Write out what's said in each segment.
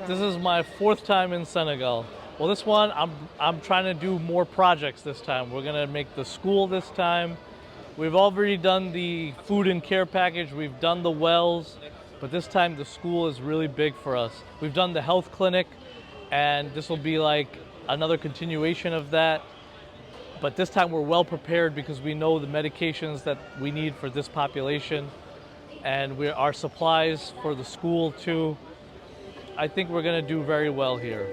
This is my 4th time in Senegal. Well, this one, I'm trying to do more projects this time. We're gonna make the school this time. We've already done the food and care package. We've done the wells, but this time the school is really big for us. We've done the health clinic, and this will be like another continuation of that. But this time we're well prepared because we know the medications that we need for this population, and our supplies for the school too. I think we're gonna do very well here.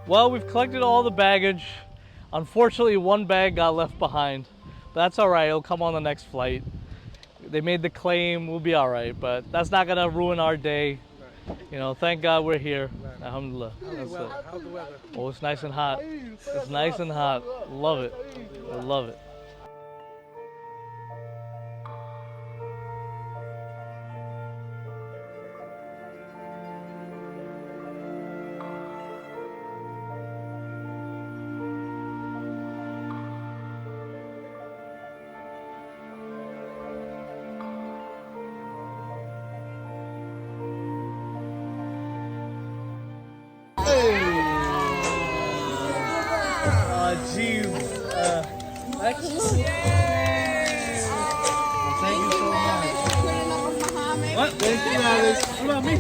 Well, we've collected all the baggage. Unfortunately, one bag got left behind. But that's all right, it'll come on the next flight. They made the claim, we'll be all right, but that's not gonna ruin our day. You know, thank God we're here. Alhamdulillah. That's it. How's the weather? Oh, it's nice and hot. It's nice and hot. Love it. I love it. Jeez. Thank you so much. What? Thank you, Alice. What about me?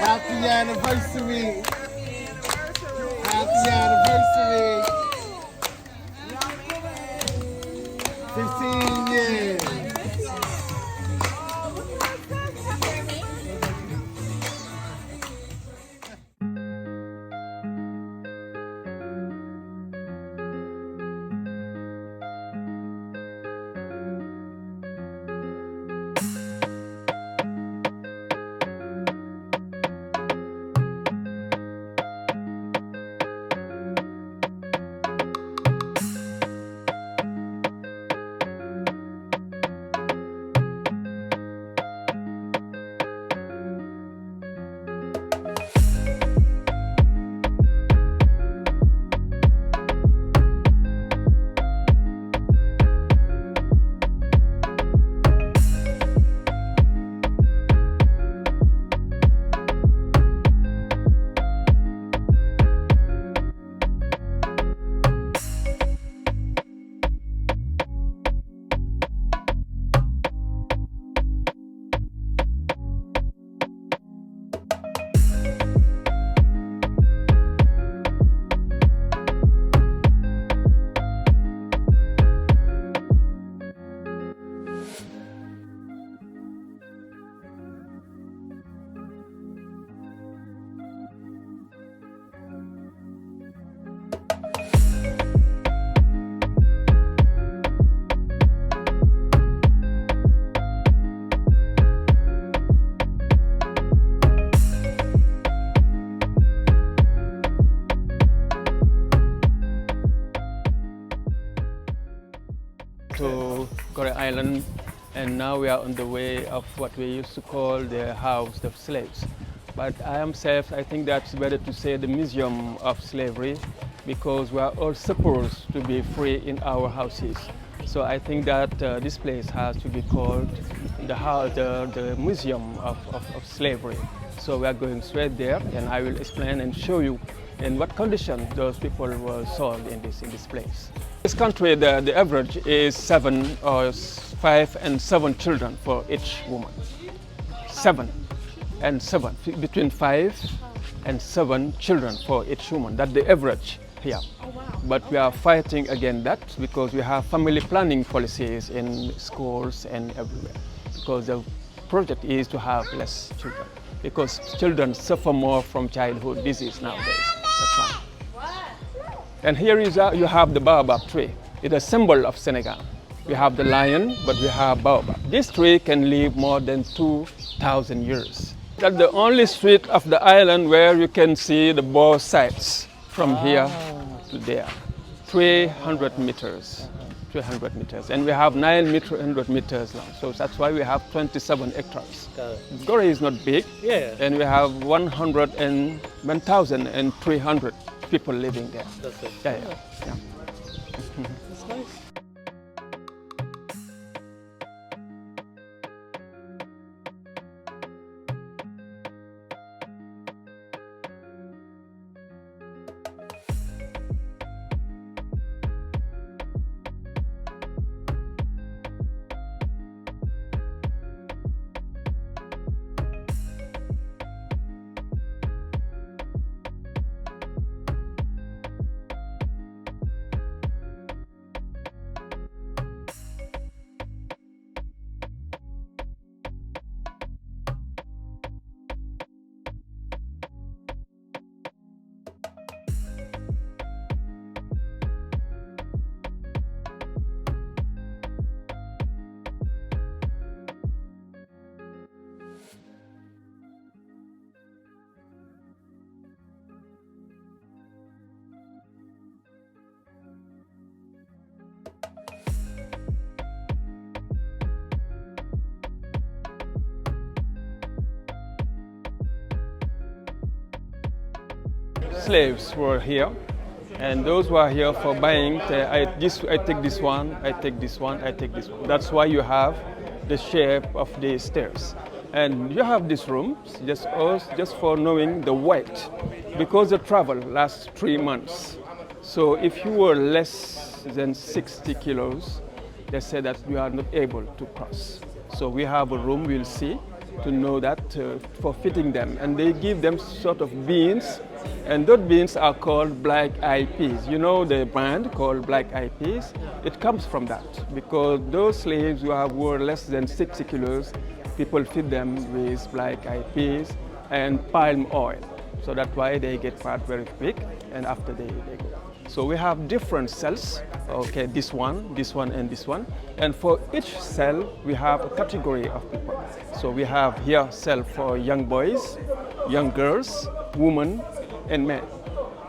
Happy anniversary. Happy anniversary. 15 years. To Gorée Island, and now we are on the way of what we used to call the house of slaves. But I think that's better to say the museum of slavery, because we are all supposed to be free in our houses. So I think that this place has to be called the museum of slavery. So we are going straight there, and I will explain and show you in what condition those people were sold in this place. This country, the average is 7 or 5 and 7 children for each woman. 7 and 7, between 5 and 7 children for each woman. That's the average here. Oh, wow. But we are fighting against that because we have family planning policies in schools and everywhere. Because the project is to have less children. Because children suffer more from childhood disease nowadays. That's why. And here is you have the baobab tree. It's a symbol of Senegal. We have the lion, but we have baobab. This tree can live more than 2,000 years. That's the only street of the island where you can see the both sides from here to there. 300 meters. 300 meters. And we have 900 meters long. So that's why we have 27 hectares. Goree is not big. Yeah. And we have 1,300 people living there. That's it. Yeah. That's nice. Slaves were here, and those who are here for buying, I take this one, I take this one, I take this one. That's why you have the shape of the stairs. And you have this room just for knowing the weight, because the travel lasts 3 months. So if you were less than 60 kilos, they say that you are not able to cross. So we have a room, we'll see, to know that for fitting them. And they give them sort of beans, and those beans are called black eyed peas. You know the brand called black eyed peas? It comes from that, because those slaves who were less than 60 kilos, people feed them with black eyed peas and palm oil. So that's why they get fat very quick, and after they go. So we have different cells, okay, this one, and this one. And for each cell, we have a category of people. So we have here cell for young boys, young girls, women, and men.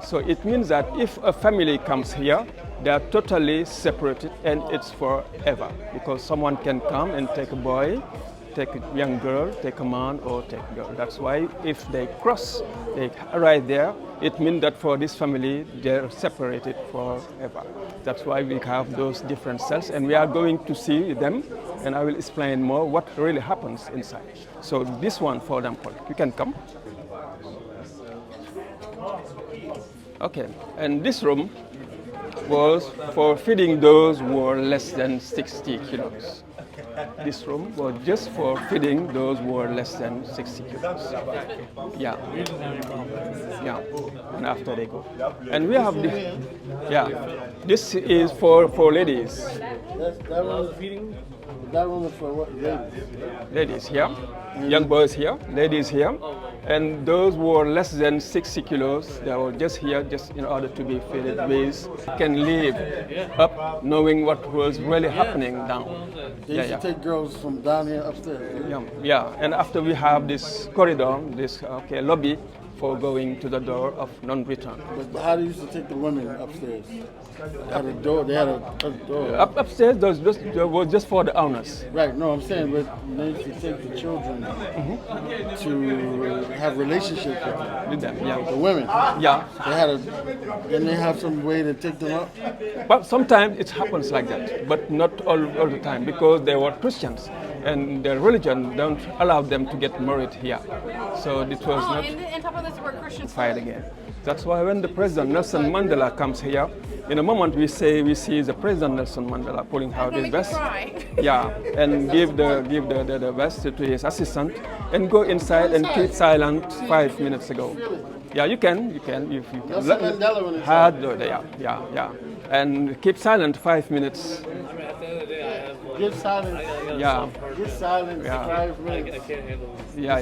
So it means that if a family comes here, they are totally separated, and it's forever, because someone can come and take a boy, take a young girl, take a man, or take a girl. That's why if they cross, they arrive there, it means that for this family, they're separated forever. That's why we have those different cells, and we are going to see them, and I will explain more what really happens inside. So this one, for example, you can come. Okay, and this room was for feeding those who were less than 60 kilos. This room was just for feeding those who were less than 60 kilos. Yeah. Yeah. And after they go. And we have this. Yeah. This is for ladies. That room is feeding? That room is for what? Ladies? Ladies here. Young boys here. Ladies here. And those who were less than 60 kilos, they were just here just in order to be fed with, can live up knowing what was really happening down. They used to take girls from down here upstairs. Yeah. And after we have this corridor, this lobby for going to the door of non-return. But Hadi used to take the women upstairs. They had a door. They had a door. Upstairs, those was just for the owners. Right. No, I'm saying, but they used to take the children to have relationships with them. Yeah. The women. Yeah. Then they have some way to take them up. But sometimes it happens like that, but not all the time, because they were Christians, and their religion don't allow them to get married here. So it was not. And top of this, we're Christians. Fight again. That's why when the President Nelson Mandela comes here, in a moment we see the President Nelson Mandela pulling out his vest. Yeah, and give the vest to his assistant, and go inside and keep silent 5 minutes ago. Yeah, you can if you can. Nelson Mandela when it's Yeah. And keep silent 5 minutes. Give silence. Yeah. Give silence. Yeah. 5 minutes. I can't handle this. Yeah.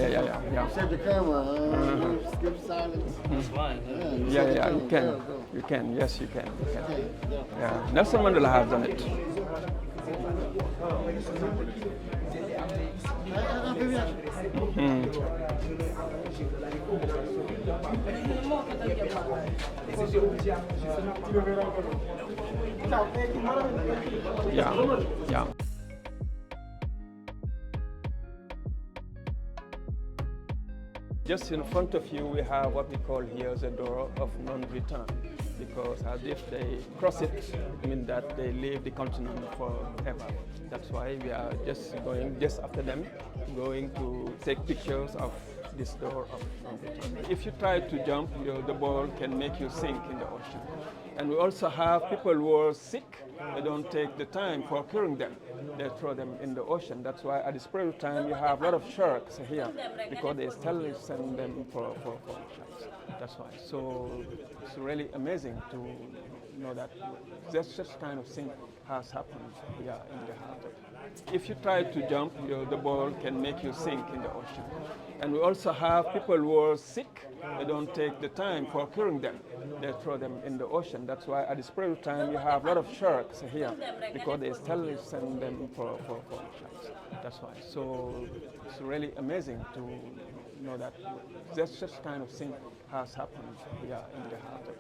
Set the camera. Give silence. It's fine. Yeah, you can. Yes, you can. Yeah. Nelson Mandela has done it. Yeah, yeah. Just in front of you, we have what we call here the door of non-return, because as if they cross it, it means that they leave the continent forever. That's why we are just going just after them, going to take pictures of this door of non-return. If you try to jump, the ball can make you sink in the ocean. And we also have people who are sick. They don't take the time for curing them. They throw them in the ocean. That's why at this period of time you have a lot of sharks here, because they still send them for sharks. That's why. So it's really amazing to know that such kind of thing has happened here in the harbor. If you try to jump, the ball can make you sink in the ocean. And we also have people who are sick. They don't take the time for curing them. They throw them in the ocean. That's why at this period of time you have a lot of sharks here, because they still send them for sharks. That's why. So it's really amazing to know that such kind of thing has happened here in the harbor.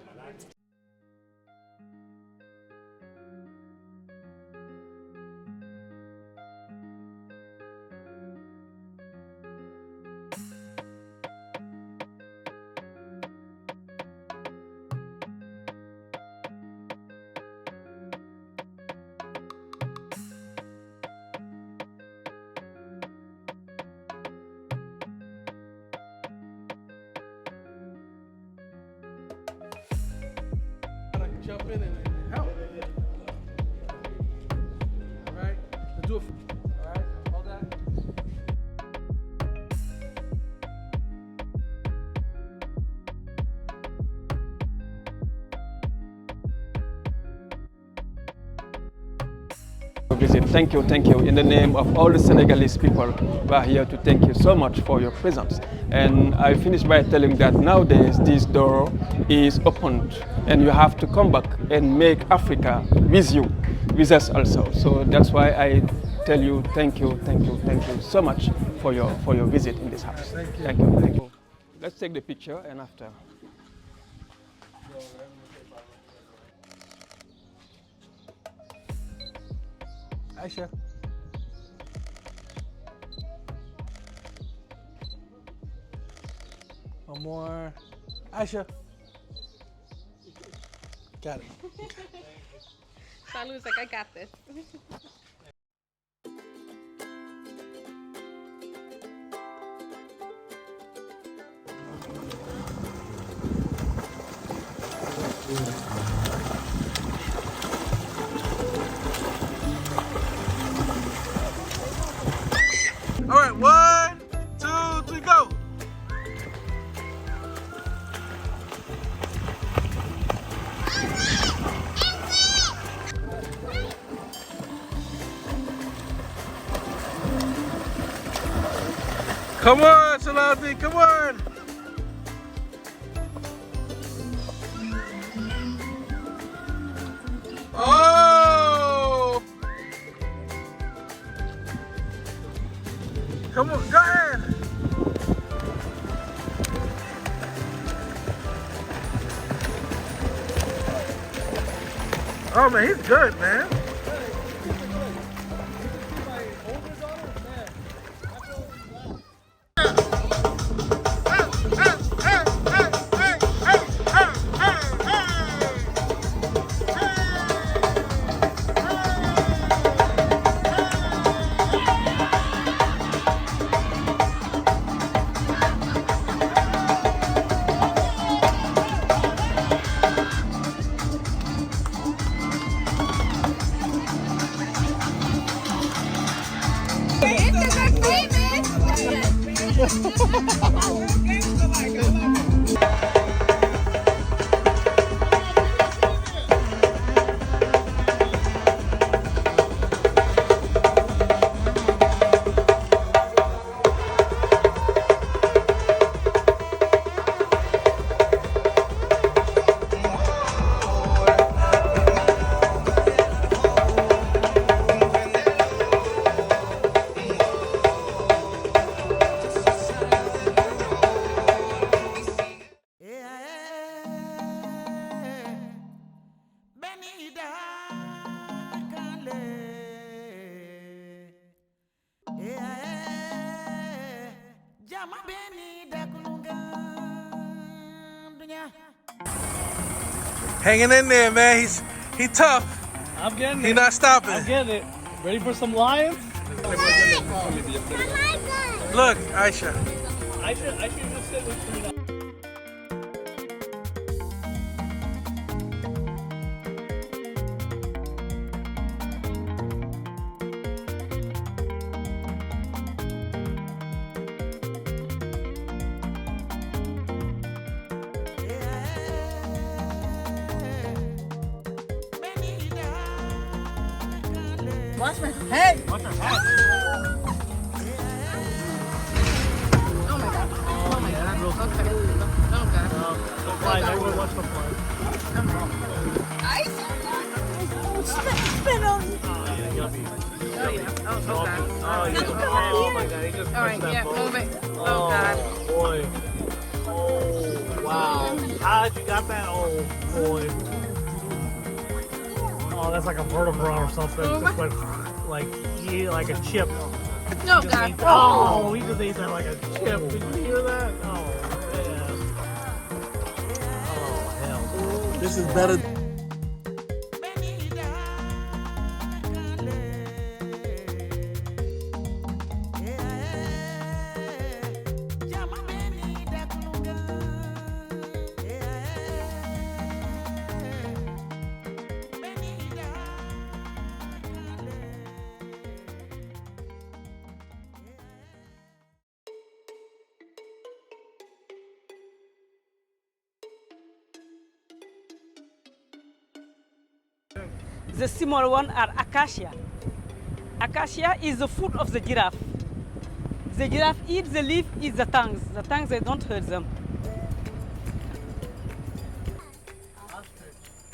Jump in and help. All right, let's do it. All right, hold that. Visit. Thank you, thank you. In the name of all the Senegalese people, we are here to thank you so much for your presence. And I finish by telling that nowadays this door is opened, and you have to come back and make Africa with you, with us also. So that's why I tell you thank you, thank you, thank you so much for your visit in this house. Thank you, thank you. Let's take the picture and after. Aisha. One more. Aisha. Got it. Salu's like, I got this. All right, 1, 2, 3, go. Come on, Salati, come on. Oh! Come on, go ahead. Oh man, he's good, man. Hanging in there, man. He tough. I'm getting it. He not stopping. I'm getting it. Ready for some lions? Look, Aisha. I should just sit with you now. Watch my head. Watch your head. Oh my god. Oh my god. Okay. Oh god. The flies. Everyone watch the flies. Spin on. Oh, yeah, yummy. Oh yeah. Oh god. Oh, yeah. Oh, my God. He just All right. touched that Yeah. bone. Move it. Oh god. Boy. Oh, wow. How'd you got that? Oh, boy. Oh, that's like a vertebra or something. Oh, Just like like a chip. No Just god. ate- oh, he just ate that like a chip. Did you hear that? Oh, man. Oh, hell. This is better. The small one are acacia. Acacia is the food of the giraffe. The giraffe eats the leaf, eats the tongues. The tongues, they don't hurt them.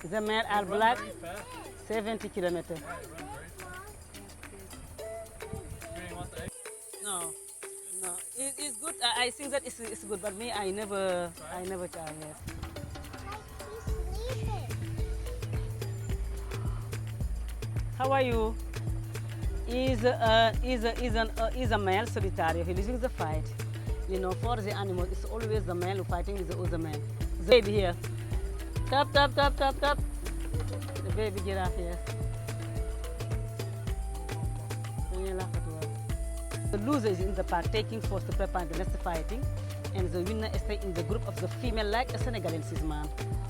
The male are black, 70 kilometers. No, no, it's good. I think that it's good, but me, I never try yet. How are you? Is a male solitary. He lives in the fight. You know, for the animal, it's always the male who fighting with the other man. The baby here. Tap, tap, tap, tap, tap. The baby giraffe here. The loser is in the part taking force to prepare the next fighting, and the winner stay in the group of the female like a Senegalese man.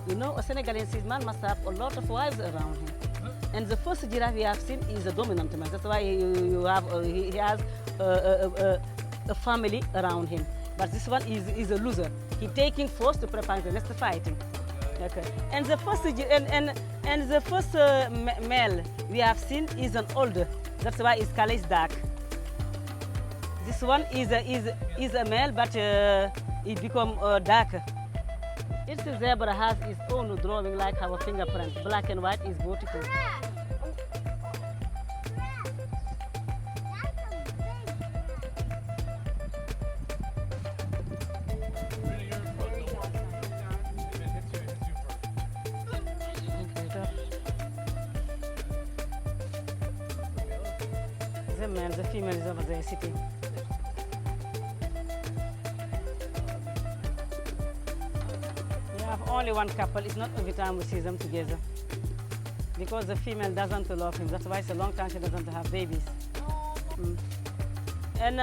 You know, a Senegalese man must have a lot of wives around him. And the first giraffe we have seen is a dominant man. That's why he has a family around him. But this one is a loser. He taking force to prepare the next fighting. Okay. And the first male we have seen is an older. That's why his color is dark. This one is a male, but it become darker. Each zebra has its own drawing like our fingerprint. Black and white is beautiful. The male, the female is over there sitting. We have only one couple. It's not every time we see them together. Because the female doesn't love him. That's why it's a long time she doesn't have babies. And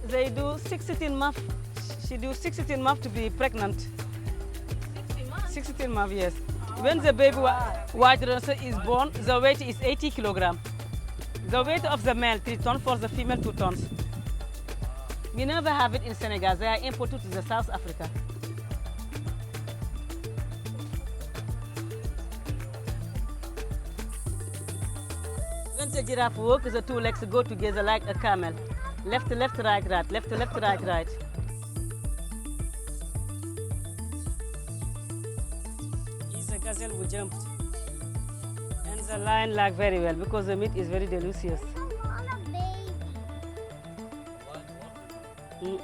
they do 16 months. She do 16 months to be pregnant. 16 months? 16 months, yes. When the baby white rhinoceros is born, the weight is 80 kilograms. The weight of the male 3 tons, for the female 2 tons. We never have it in Senegal. They are imported to the South Africa. When the giraffe walks, the 2 legs go together like a camel. Left, left, right, right. Left, left, right, right. He's a gazelle who jumped. And the lion like very well because the meat is very delicious. Mm.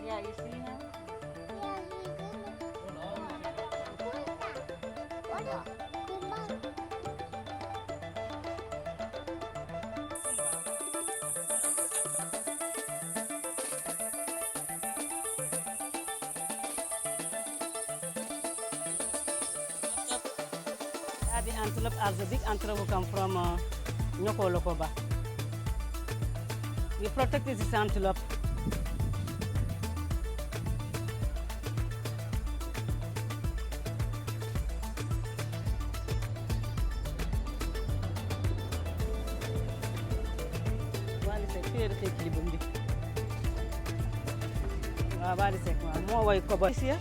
Yeah, you see him? The antelope are the big antelope who come from Nyoko Lokoba. We protect this antelope. Here,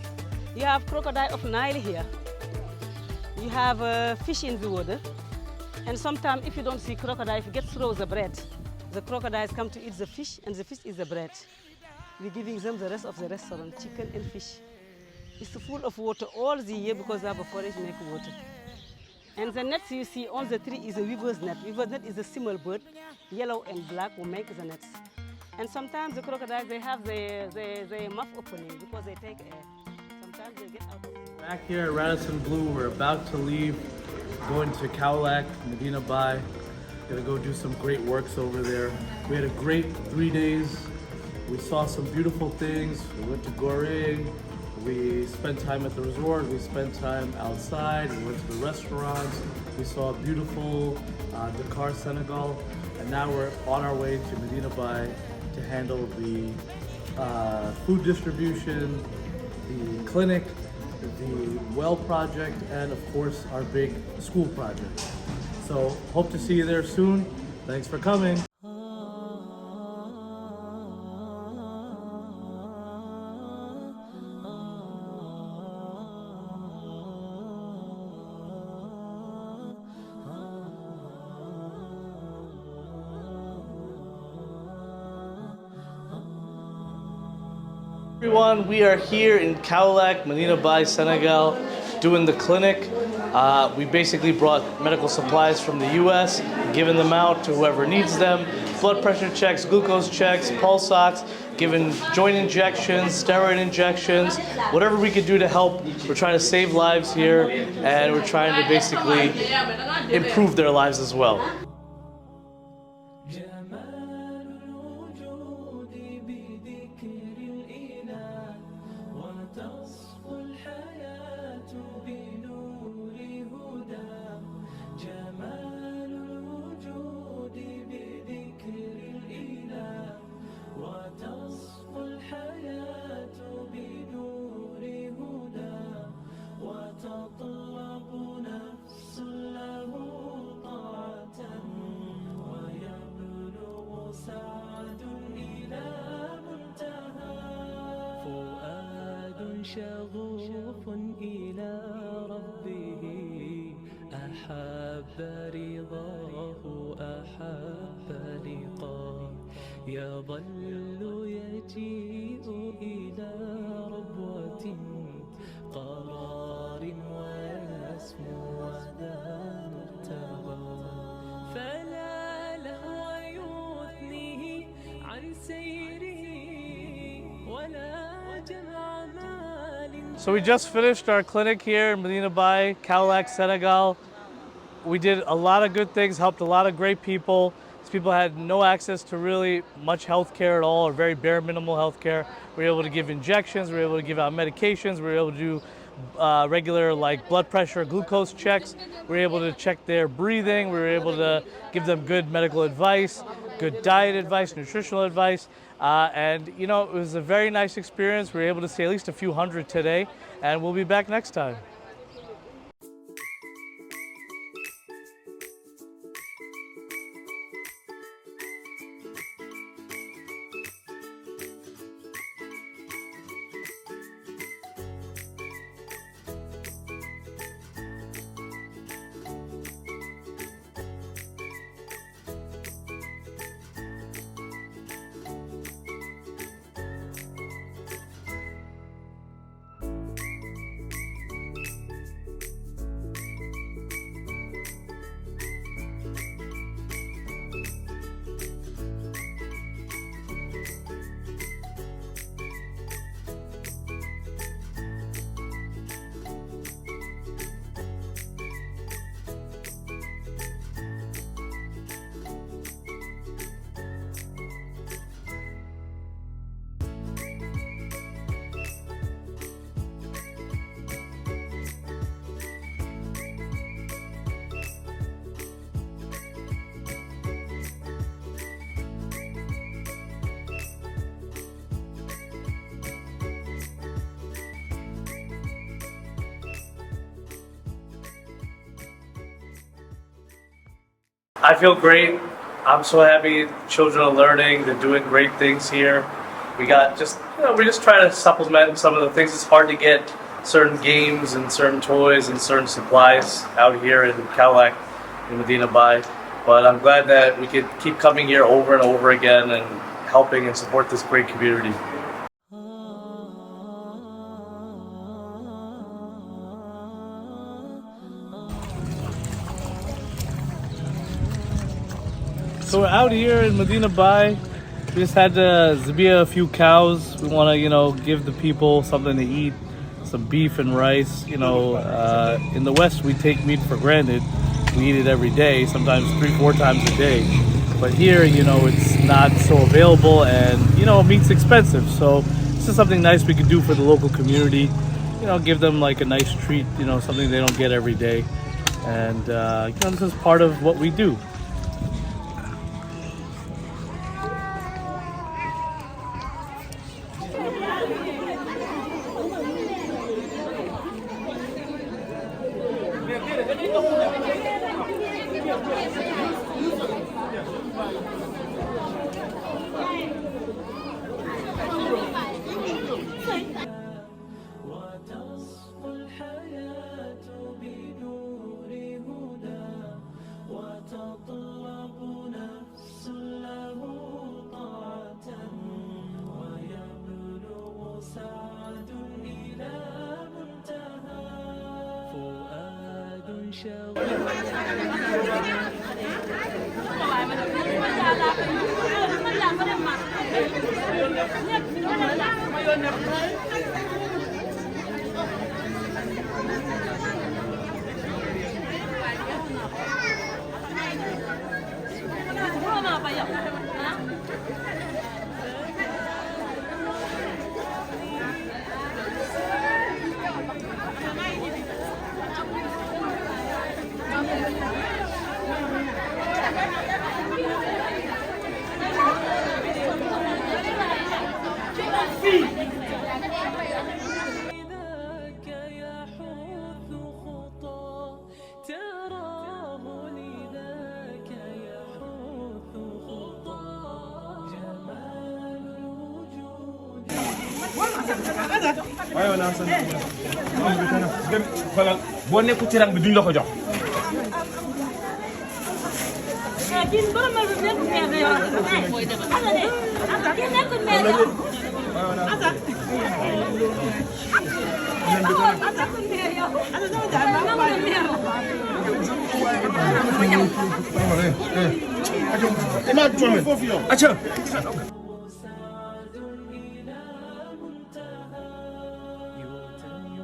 you have crocodile of Nile here. You have fish in the water. And sometimes if you don't see crocodile, if you get through the bread, the crocodiles come to eat the fish and the fish is the bread. We're giving them the rest of the restaurant, chicken and fish. It's full of water all the year because they have a forest make water. And the nets you see on the tree is a weaver's net. Weaver's net is a small bird, yellow and black, who make the nets. And sometimes the crocodiles, they have their mouth opening because they take air. Sometimes they get out of it. Back here at Radisson Blue, we're about to leave, going to Kaolack, Medina Bay. Gonna go do some great works over there. We had a great 3 days. We saw some beautiful things. We went to Gorée. We spent time at the resort. We spent time outside. We went to the restaurants. We saw beautiful Dakar, Senegal. And now we're on our way to Medina Bay to handle the food distribution, the clinic, the well project, and of course our big school project. So hope to see you there soon. Thanks for coming. Everyone, we are here in Kaolack, Medina Bay, Senegal, doing the clinic. We basically brought medical supplies from the US, given them out to whoever needs them. Blood pressure checks, glucose checks, pulse ox, given joint injections, steroid injections, whatever we could do to help. We're trying to save lives here, and we're trying to basically improve their lives as well. شغوف إلى ربه أحب رضاه أحب لقاه يظل يجيء إلى ربوة قرار ويسمو ذا مرتضى فلا لهو يثنيه عن سيره ولا جمع مال. So we just finished our clinic here in Medina Bay, Kaolack, Senegal. We did a lot of good things, helped a lot of great people. These people had no access to really much health care at all, or very bare minimal health care. We were able to give injections, we were able to give out medications, we were able to do regular like blood pressure, glucose checks. We were able to check their breathing. We were able to give them good medical advice, good diet advice, nutritional advice. And you know, it was a very nice experience. We were able to see at least a few hundred today, and we'll be back next time. I feel great. I'm so happy children are learning. They're doing great things here. We got just, we just try to supplement some of the things. It's hard to get certain games and certain toys and certain supplies out here in Cadillac, in Medina Bay. But I'm glad that we could keep coming here over and over again and helping and support this great community. So we're out here in Medina Bay. We just had to zabia a few cows. We want to, give the people something to eat, some beef and rice. In the West, we take meat for granted. We eat it every day, sometimes 3-4 times a day. But here, it's not so available, and meat's expensive. So this is something nice we could do for the local community. Give them like a nice treat. Something they don't get every day. And this is part of what we do. وتصفو الحياة بنور هدى وتطلب نفس له طاعة ويبلغ سعد إلى منتهى فؤاد لذاك يحث خطى تراه لذاك يحث خطى جمال الوجود waaye wala sa xoolal boo nekku ci rang bi duñ la ko jox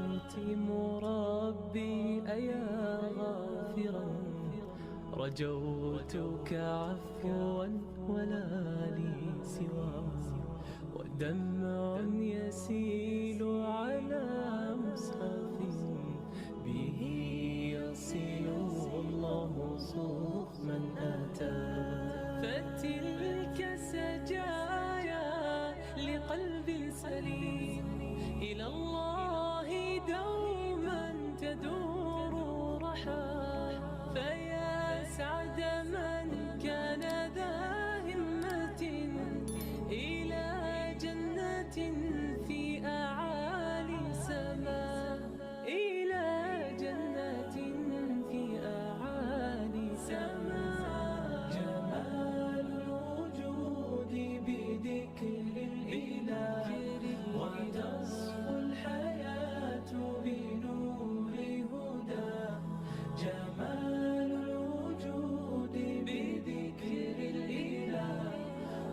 يتم ربي أيا غافرا رجوتك عفوا ولا لي سوى ودمع يسيل على مصحف به يصل الله صوف من أتى فتلك سجايا لقلب سليم إلى الله دوما تدور رحى فيا سعد من كان ذا همة إلى جنة في أعالي سماء إلى جنة في أعالي سماء جمال الوجود بذكر الإله وتصفو الحياة بنور هدى جمال الوجود بذكر الإله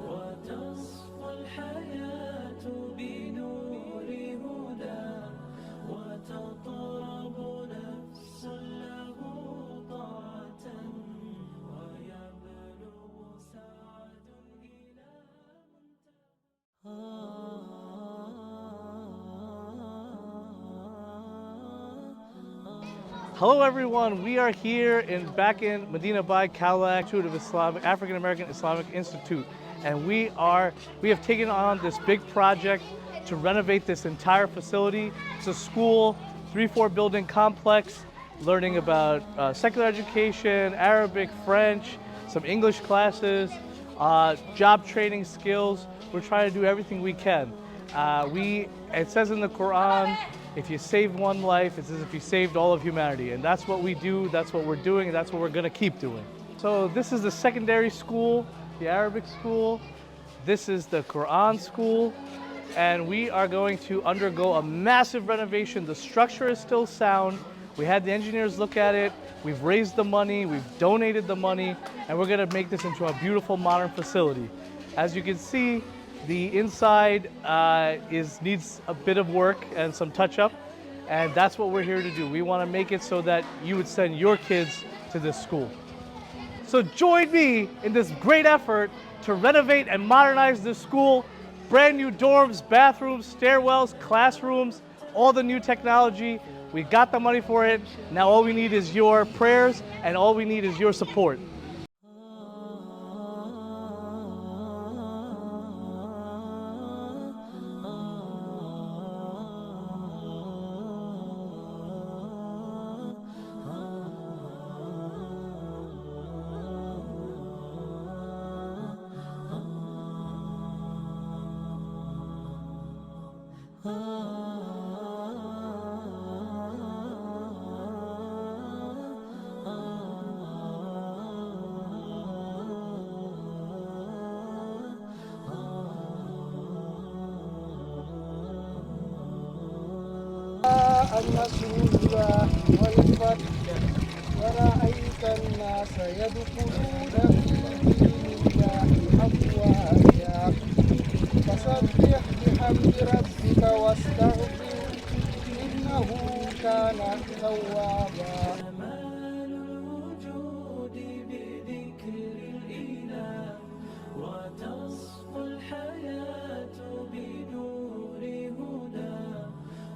وتصفو الحياة بنور هدى وتطرب نفس له طاعة ويبلغ سعد إلى Hello everyone, we are here back in Medina Bay, Cadillac, Institute of Islamic, African American Islamic Institute. And we have taken on this big project to renovate this entire facility. It's a school, 3-4 building complex, learning about secular education, Arabic, French, some English classes, job training skills. We're trying to do everything we can. It says in the Quran, if you save one life, it's as if you saved all of humanity. And that's what we do, that's what we're doing, and that's what we're gonna keep doing. So this is the secondary school, the Arabic school. This is the Quran school. And we are going to undergo a massive renovation. The structure is still sound. We had the engineers look at it. We've raised the money, we've donated the money, and we're gonna make this into a beautiful modern facility. As you can see, the inside needs a bit of work and some touch-up, and that's what we're here to do. We wanna make it so that you would send your kids to this school. So join me in this great effort to renovate and modernize this school. Brand new dorms, bathrooms, stairwells, classrooms, all the new technology. We got the money for it. Now all we need is your prayers and all we need is your support. النصر الله والفتح ورأيت الناس يدخلون في دين الله أفواجا فسبح بحمد ربك واستغفر إنه كان توابا. كمال الوجود بذكر الإله وتصفو الحياة بنور هدى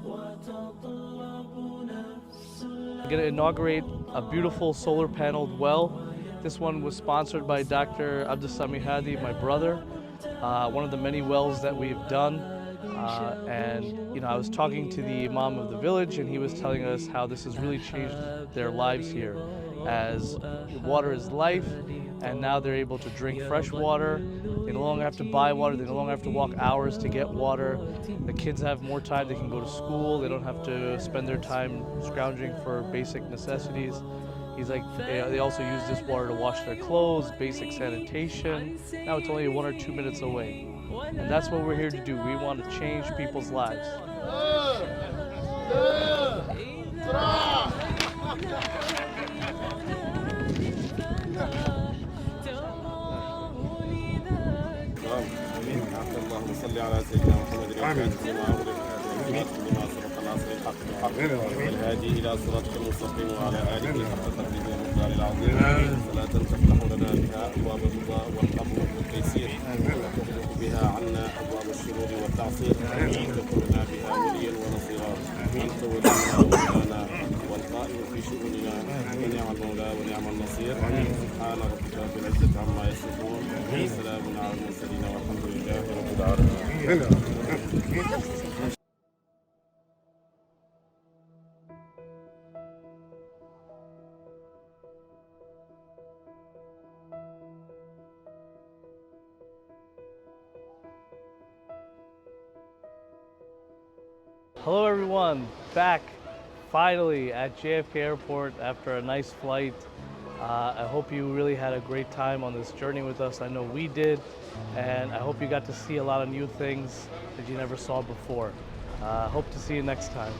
وتطلب نفس. We're going to inaugurate a beautiful solar paneled well. This one was sponsored by Dr. Hadi, my brother. One of the many wells that we've done. And I was talking to the Imam of the village, and he was telling us how this has really changed their lives here, as water is life, and now they're able to drink fresh water. They no longer have to buy water, they no longer have to walk hours to get water. The kids have more time, they can go to school, they don't have to spend their time scrounging for basic necessities. He's like, they also use this water to wash their clothes, basic sanitation. Now it's only 1 or 2 minutes away. And that's what we're here to do. We want to change people's lives. اللهم صل على سيدنا محمد والهادي الى صراطك المستقيم وعلى اله حق قدره والمقدار العظيم. صلاة تفتح لنا بها ابواب الرضا والقبول والتيسير، وتغلق بها عنا ابواب الشرور والتعصير، وتكون لنا بها وليا ونصيرا. انت ولينا ومولانا والقائم في شؤوننا، ونعم المولى ونعم النصير. سبحان ربك رب العزة عما يصفون، وسلام على المرسلين والحمد لله رب العالمين. Hello everyone, back finally at JFK Airport after a nice flight. I hope you really had a great time on this journey with us. I know we did, and I hope you got to see a lot of new things that you never saw before. Hope to see you next time.